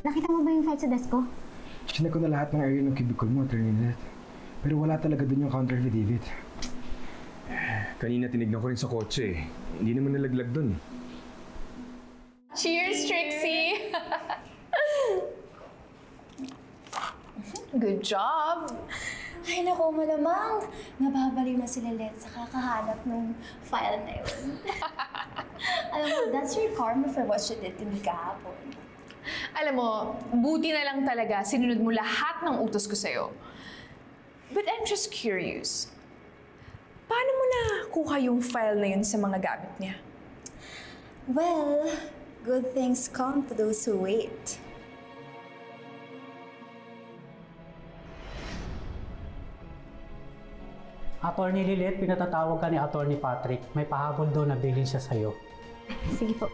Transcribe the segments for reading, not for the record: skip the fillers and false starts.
nakita mo ba yung file sa desk ko? Chinek ko na lahat ng area ng cubicle mo, Attorney Lynette. Pero wala talaga dun yung counter affidavit. Kanina tinignan ko rin sa kotse eh. Hindi naman nalaglag dun eh. Cheers, Trixie! Good job! Ay naku, malamang nababaliw na si Lynette sa kakahanap ng file na yun. Alam mo, that's your karma for what she did to me kahapon. Alam mo, buti na lang talaga sinunod mo lahat ng utos ko sa'yo. But I'm just curious. Paano mo nakuha yung file na yun sa mga gamit niya? Well, good things come to those who wait. Attorney Lynette, pinatatawag ka ni Attorney Patrick. May pahabol doon na bilhin siya sa'yo. Sige po.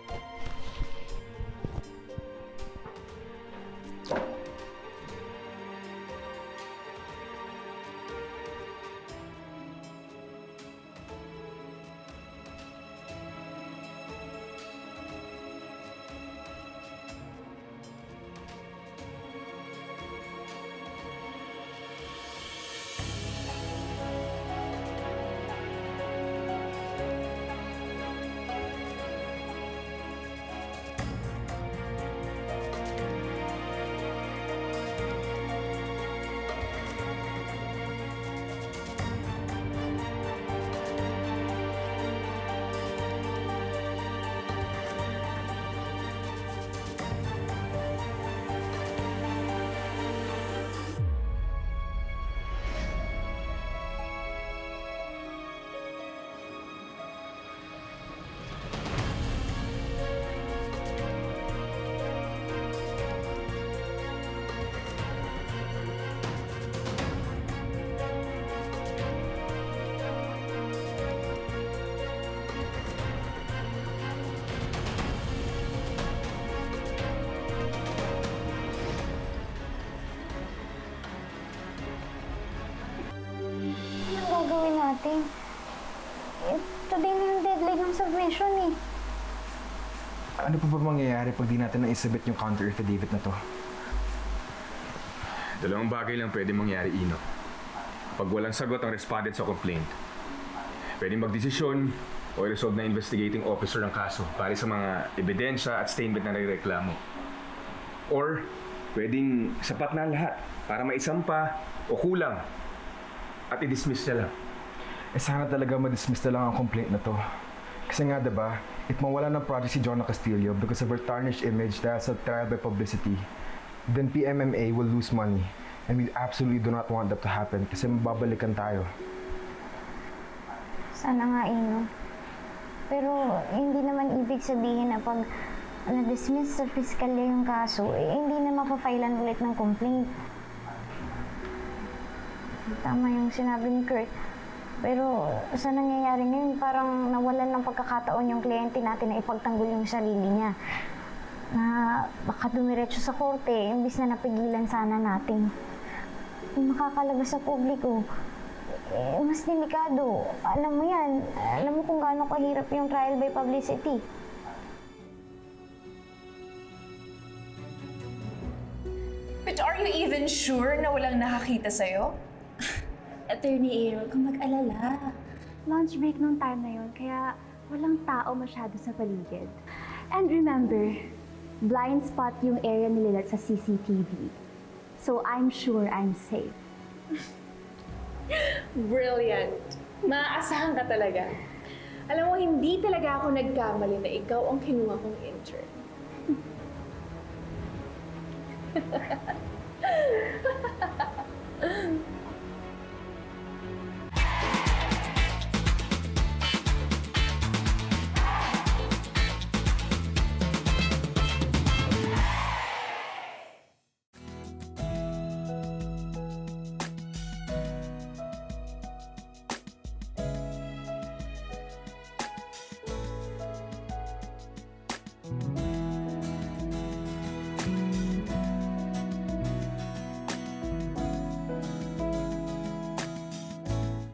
Gagawin natin? Today na yung deadline ng submission eh. Ano pa ba mangyayari pag di natin naisabit yung counter affidavit na to? Dalawang bagay lang pwede mangyari, Ino. Pag walang sagot ang respondent sa complaint, pwedeng magdesisyon o i-resolve na investigating officer ng kaso para sa mga ebidensya at statement na nagreklamo. Or, pwedeng sapat na lahat para maisampa o kulang at i-dismiss niya lang. Sana talaga ma-dismiss na lang ang complaint na to. Kasi nga diba, if mawala ng project si Jonah Castillo because of her tarnished image dahil sa trial by publicity, then PMMA will lose money. And we absolutely do not want that to happen kasi mababalikan tayo. Sana nga, Ino. Pero hindi naman ibig sabihin na pag na-dismiss sa piskalya yung kaso, hindi na mapafailan ulit ng complaint. Tama yung sinabi ni Kurt. Pero sa nangyayari ngayon, parang nawalan ng pagkakataon yung kliyente natin na ipagtanggol yung sarili niya. Na baka dumiretso sa korte, imbis na napigilan sana natin. Kung makakalabas sa publiko, mas delikado. Alam mo yan. Alam mo kung gaano kahirap yung trial by publicity. But are you even sure na walang nakakita sa'yo? Attorney Aaron, kung mag-alala. Lunch break nung time na yun, kaya walang tao masyado sa paligid. And remember, blind spot yung area ni Lynette sa CCTV. So I'm sure I'm safe. Brilliant! Maaasahan ka talaga. Alam mo, hindi talaga ako nagkamali na ikaw ang kinuha kong intern.